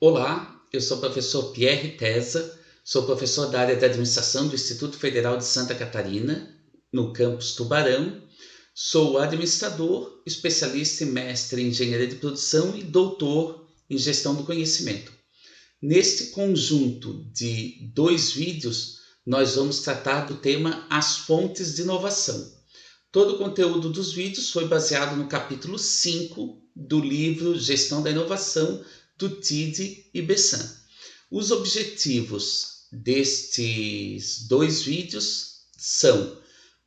Olá, eu sou o professor Pierre Tesa, sou professor da área de administração do Instituto Federal de Santa Catarina, no campus Tubarão. Sou administrador, especialista e mestre em engenharia de produção e doutor em gestão do conhecimento. Neste conjunto de 2 vídeos, nós vamos tratar do tema As Fontes de Inovação. Todo o conteúdo dos vídeos foi baseado no capítulo 5 do livro Gestão da Inovação, do Tide e Bessan. Os objetivos destes 2 vídeos são: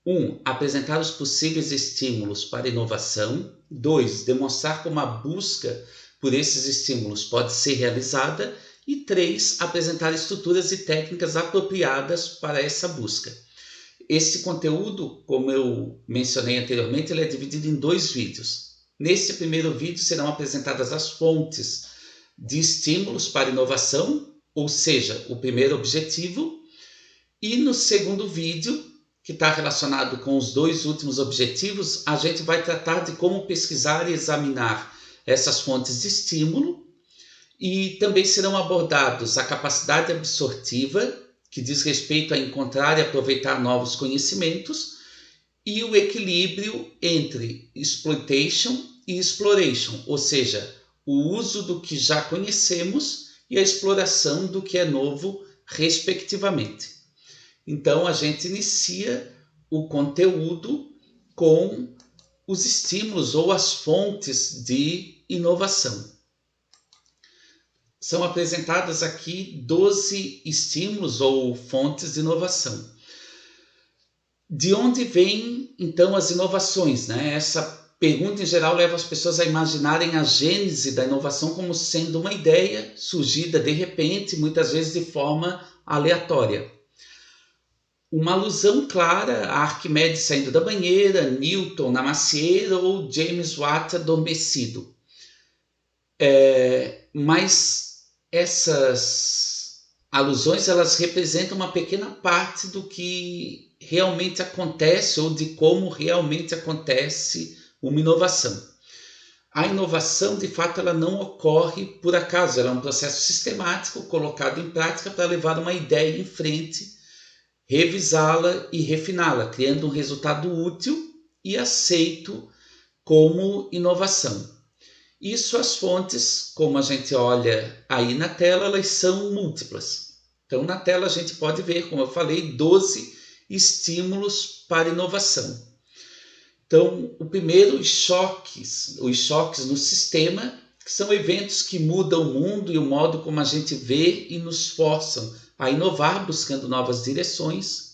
1. Apresentar os possíveis estímulos para inovação. 2. Demonstrar como a busca por esses estímulos pode ser realizada. E 3. Apresentar estruturas e técnicas apropriadas para essa busca. Este conteúdo, como eu mencionei anteriormente, ele é dividido em 2 vídeos. Neste primeiro vídeo serão apresentadas as fontes de estímulos para inovação, ou seja, o primeiro objetivo. E no segundo vídeo, que está relacionado com os 2 últimos objetivos, a gente vai tratar de como pesquisar e examinar essas fontes de estímulo. E também serão abordados a capacidade absortiva, que diz respeito a encontrar e aproveitar novos conhecimentos, e o equilíbrio entre exploitation e exploration, ou seja, o uso do que já conhecemos e a exploração do que é novo, respectivamente. Então, a gente inicia o conteúdo com os estímulos ou as fontes de inovação. São apresentadas aqui 12 estímulos ou fontes de inovação. De onde vêm, então, as inovações, né? Essa pergunta, em geral, leva as pessoas a imaginarem a gênese da inovação como sendo uma ideia surgida de repente, muitas vezes de forma aleatória. Uma alusão clara a Arquimedes saindo da banheira, Newton na macieira ou James Watt adormecido. Mas essas alusões, elas representam uma pequena parte do que realmente acontece ou de como realmente acontece uma inovação. A inovação, de fato, ela não ocorre por acaso, ela é um processo sistemático colocado em prática para levar uma ideia em frente, revisá-la e refiná-la, criando um resultado útil e aceito como inovação. Isso, as fontes, como a gente olha aí na tela, elas são múltiplas. Então, na tela a gente pode ver, como eu falei, 12 estímulos para inovação. Então, o primeiro, os choques no sistema, que são eventos que mudam o mundo e o modo como a gente vê e nos forçam a inovar, buscando novas direções.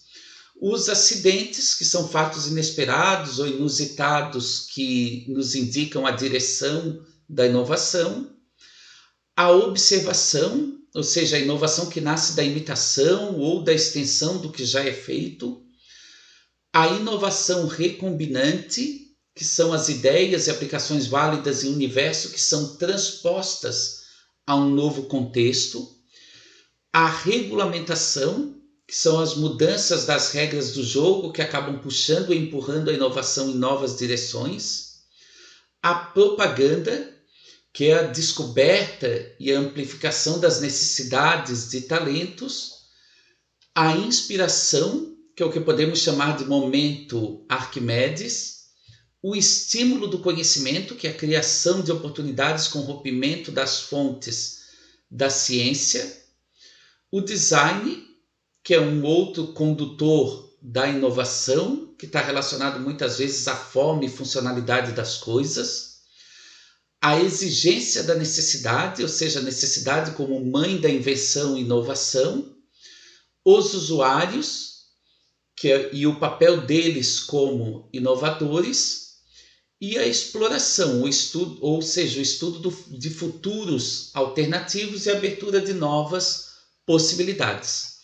Os acidentes, que são fatos inesperados ou inusitados que nos indicam a direção da inovação. A observação, ou seja, a inovação que nasce da imitação ou da extensão do que já é feito. A inovação recombinante, que são as ideias e aplicações válidas em um universo que são transpostas a um novo contexto. A regulamentação, que são as mudanças das regras do jogo que acabam puxando e empurrando a inovação em novas direções. A propaganda, que é a descoberta e a amplificação das necessidades de talentos. A inspiração, que é o que podemos chamar de momento Arquimedes. O estímulo do conhecimento, que é a criação de oportunidades com rompimento das fontes da ciência. O design, que é um outro condutor da inovação, que está relacionado muitas vezes à forma e funcionalidade das coisas. A exigência da necessidade, ou seja, a necessidade como mãe da invenção e inovação. Os usuários, e o papel deles como inovadores. E a exploração, o estudo, ou seja, o estudo de futuros alternativos e a abertura de novas possibilidades.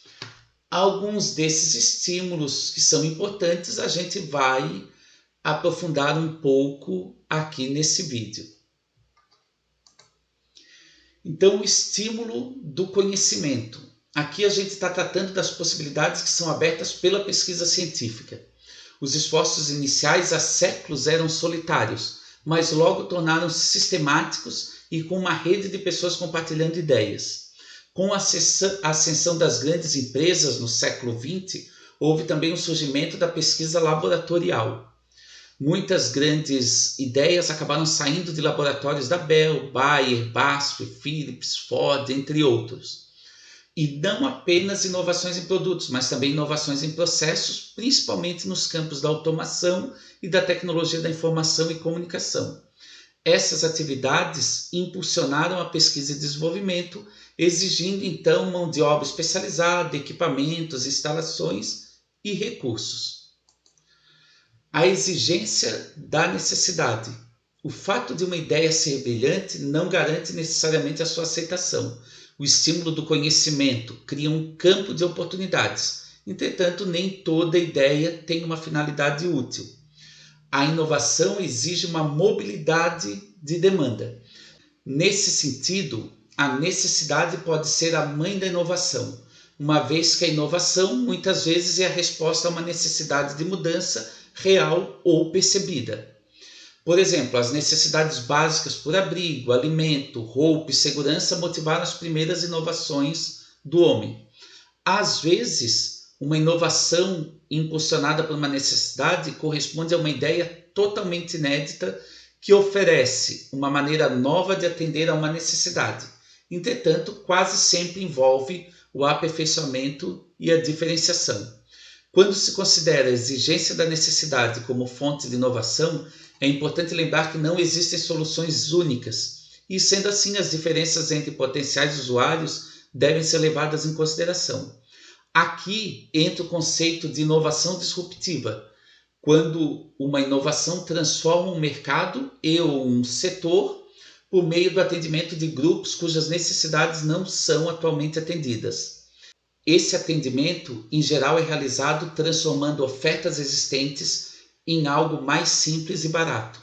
Alguns desses estímulos que são importantes a gente vai aprofundar um pouco aqui nesse vídeo. Então, o estímulo do conhecimento. Aqui a gente está tratando das possibilidades que são abertas pela pesquisa científica. Os esforços iniciais há séculos eram solitários, mas logo tornaram-se sistemáticos e com uma rede de pessoas compartilhando ideias. Com a ascensão das grandes empresas no século XX, houve também o surgimento da pesquisa laboratorial. Muitas grandes ideias acabaram saindo de laboratórios da Bell, Bayer, BASF, Philips, Ford, entre outros. E não apenas inovações em produtos, mas também inovações em processos, principalmente nos campos da automação e da tecnologia da informação e comunicação. Essas atividades impulsionaram a pesquisa e desenvolvimento, exigindo então mão de obra especializada, equipamentos, instalações e recursos. A exigência da necessidade. O fato de uma ideia ser brilhante não garante necessariamente a sua aceitação. O estímulo do conhecimento cria um campo de oportunidades. Entretanto, nem toda ideia tem uma finalidade útil. A inovação exige uma mobilidade de demanda. Nesse sentido, a necessidade pode ser a mãe da inovação, uma vez que a inovação muitas vezes é a resposta a uma necessidade de mudança real ou percebida. Por exemplo, as necessidades básicas por abrigo, alimento, roupa e segurança motivaram as primeiras inovações do homem. Às vezes, uma inovação impulsionada por uma necessidade corresponde a uma ideia totalmente inédita que oferece uma maneira nova de atender a uma necessidade. Entretanto, quase sempre envolve o aperfeiçoamento e a diferenciação. Quando se considera a exigência da necessidade como fonte de inovação, é importante lembrar que não existem soluções únicas, e sendo assim, as diferenças entre potenciais usuários devem ser levadas em consideração. Aqui entra o conceito de inovação disruptiva, quando uma inovação transforma um mercado ou um setor por meio do atendimento de grupos cujas necessidades não são atualmente atendidas. Esse atendimento, em geral, é realizado transformando ofertas existentes em algo mais simples e barato.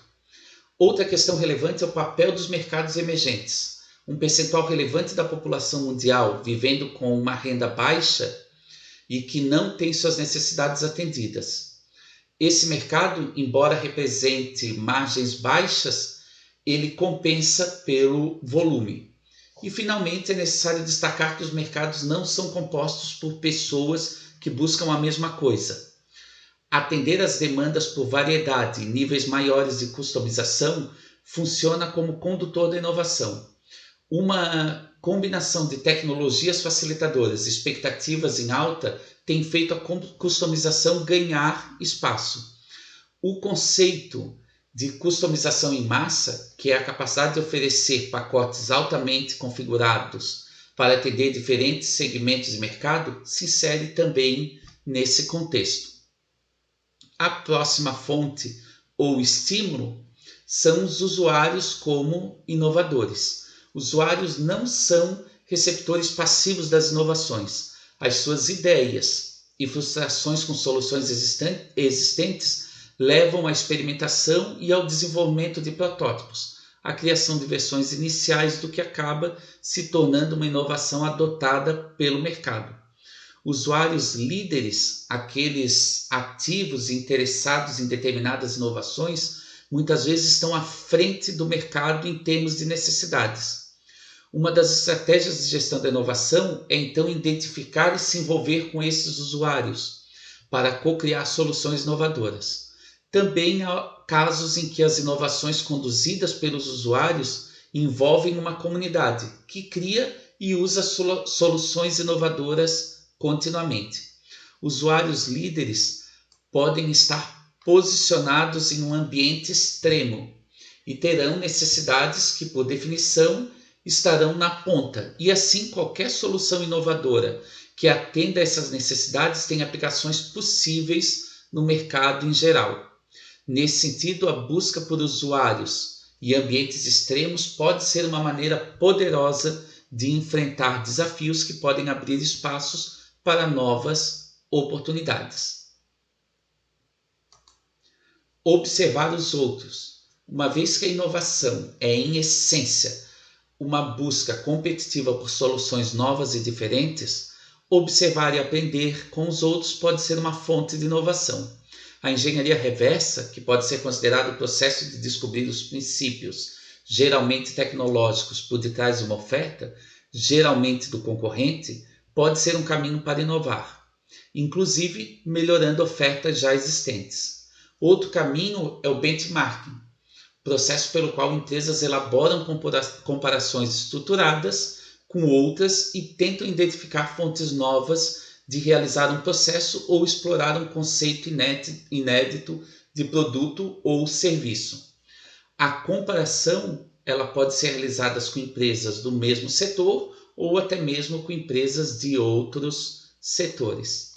Outra questão relevante é o papel dos mercados emergentes. Um percentual relevante da população mundial vivendo com uma renda baixa e que não tem suas necessidades atendidas. Esse mercado, embora represente margens baixas, ele compensa pelo volume. E, finalmente, é necessário destacar que os mercados não são compostos por pessoas que buscam a mesma coisa. Atender às demandas por variedade e níveis maiores de customização funciona como condutor da inovação. Uma combinação de tecnologias facilitadoras e expectativas em alta tem feito a customização ganhar espaço. O conceito de customização em massa, que é a capacidade de oferecer pacotes altamente configurados para atender diferentes segmentos de mercado, se insere também nesse contexto. A próxima fonte ou estímulo são os usuários como inovadores. Usuários não são receptores passivos das inovações. As suas ideias e frustrações com soluções existentes levam à experimentação e ao desenvolvimento de protótipos, à criação de versões iniciais do que acaba se tornando uma inovação adotada pelo mercado. Usuários líderes, aqueles ativos e interessados em determinadas inovações, muitas vezes estão à frente do mercado em termos de necessidades. Uma das estratégias de gestão da inovação é então identificar e se envolver com esses usuários para co-criar soluções inovadoras. Também há casos em que as inovações conduzidas pelos usuários envolvem uma comunidade que cria e usa soluções inovadoras continuamente. Usuários líderes podem estar posicionados em um ambiente extremo e terão necessidades que, por definição, estarão na ponta. E assim, qualquer solução inovadora que atenda a essas necessidades tem aplicações possíveis no mercado em geral. Nesse sentido, a busca por usuários e ambientes extremos pode ser uma maneira poderosa de enfrentar desafios que podem abrir espaços para novas oportunidades. Observar os outros. Uma vez que a inovação é, em essência, uma busca competitiva por soluções novas e diferentes, observar e aprender com os outros pode ser uma fonte de inovação. A engenharia reversa, que pode ser considerado o processo de descobrir os princípios geralmente tecnológicos, por detrás de uma oferta, geralmente do concorrente, pode ser um caminho para inovar, inclusive melhorando ofertas já existentes. Outro caminho é o benchmarking, processo pelo qual empresas elaboram comparações estruturadas com outras e tentam identificar fontes novas de realizar um processo ou explorar um conceito inédito de produto ou serviço. A comparação ela pode ser realizada com empresas do mesmo setor ou até mesmo com empresas de outros setores.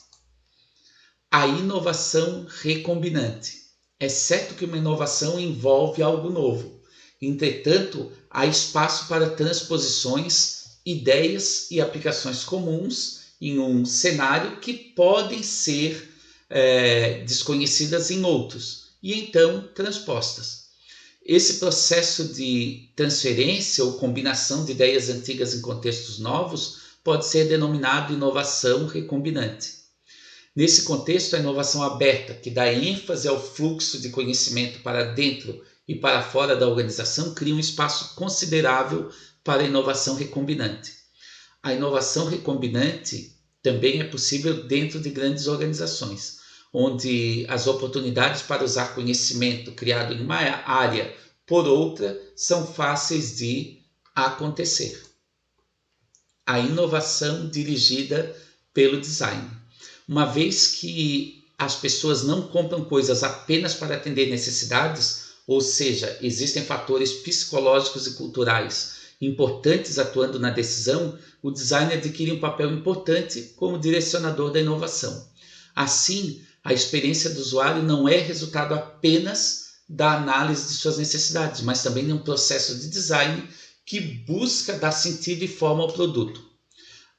A inovação recombinante. É certo que uma inovação envolve algo novo. Entretanto, há espaço para transposições, ideias e aplicações comuns em um cenário que podem ser desconhecidas em outros e então transpostas. Esse processo de transferência ou combinação de ideias antigas em contextos novos pode ser denominado inovação recombinante. Nesse contexto, a inovação aberta, que dá ênfase ao fluxo de conhecimento para dentro e para fora da organização, cria um espaço considerável para a inovação recombinante. A inovação recombinante também é possível dentro de grandes organizações, onde as oportunidades para usar conhecimento criado em uma área por outra são fáceis de acontecer. A inovação dirigida pelo design. Uma vez que as pessoas não compram coisas apenas para atender necessidades, ou seja, existem fatores psicológicos e culturais importantes atuando na decisão, o design adquire um papel importante como direcionador da inovação. Assim, a experiência do usuário não é resultado apenas da análise de suas necessidades, mas também de um processo de design que busca dar sentido e forma ao produto.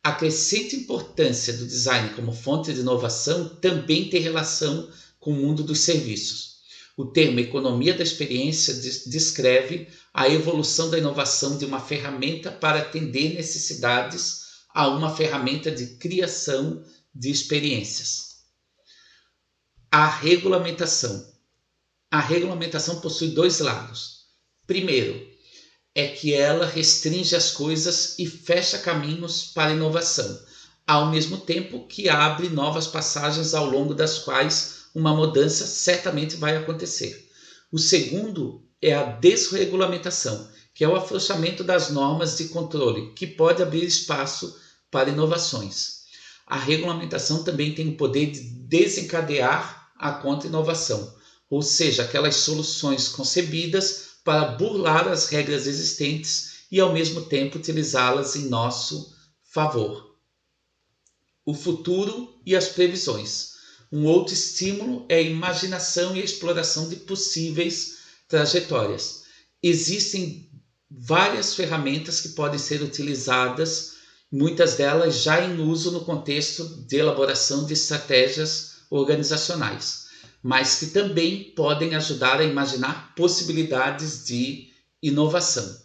A crescente importância do design como fonte de inovação também tem relação com o mundo dos serviços. O termo economia da experiência descreve a evolução da inovação de uma ferramenta para atender necessidades a uma ferramenta de criação de experiências. A regulamentação. A regulamentação possui dois lados. Primeiro, é que ela restringe as coisas e fecha caminhos para a inovação, ao mesmo tempo que abre novas passagens ao longo das quais uma mudança certamente vai acontecer. O segundo é a desregulamentação, que é o afrouxamento das normas de controle, que pode abrir espaço para inovações. A regulamentação também tem o poder de desencadear a contra-inovação, ou seja, aquelas soluções concebidas para burlar as regras existentes e, ao mesmo tempo, utilizá-las em nosso favor. O futuro e as previsões. Um outro estímulo é a imaginação e a exploração de possíveis trajetórias. Existem várias ferramentas que podem ser utilizadas, muitas delas já em uso no contexto de elaboração de estratégias organizacionais, mas que também podem ajudar a imaginar possibilidades de inovação.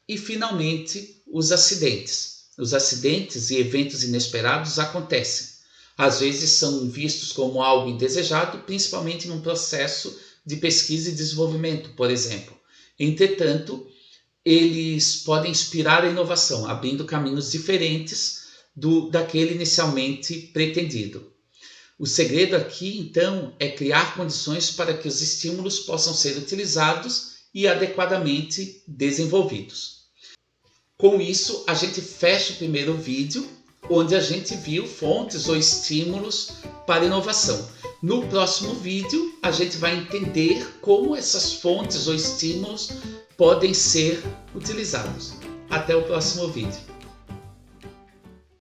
E, finalmente, os acidentes. Os acidentes e eventos inesperados acontecem. Às vezes são vistos como algo indesejado, principalmente num processo de pesquisa e desenvolvimento, por exemplo. Entretanto, eles podem inspirar a inovação, abrindo caminhos diferentes daquele inicialmente pretendido. O segredo aqui, então, é criar condições para que os estímulos possam ser utilizados e adequadamente desenvolvidos. Com isso, a gente fecha o primeiro vídeo, onde a gente viu fontes ou estímulos para inovação. No próximo vídeo, a gente vai entender como essas fontes ou estímulos podem ser utilizados. Até o próximo vídeo.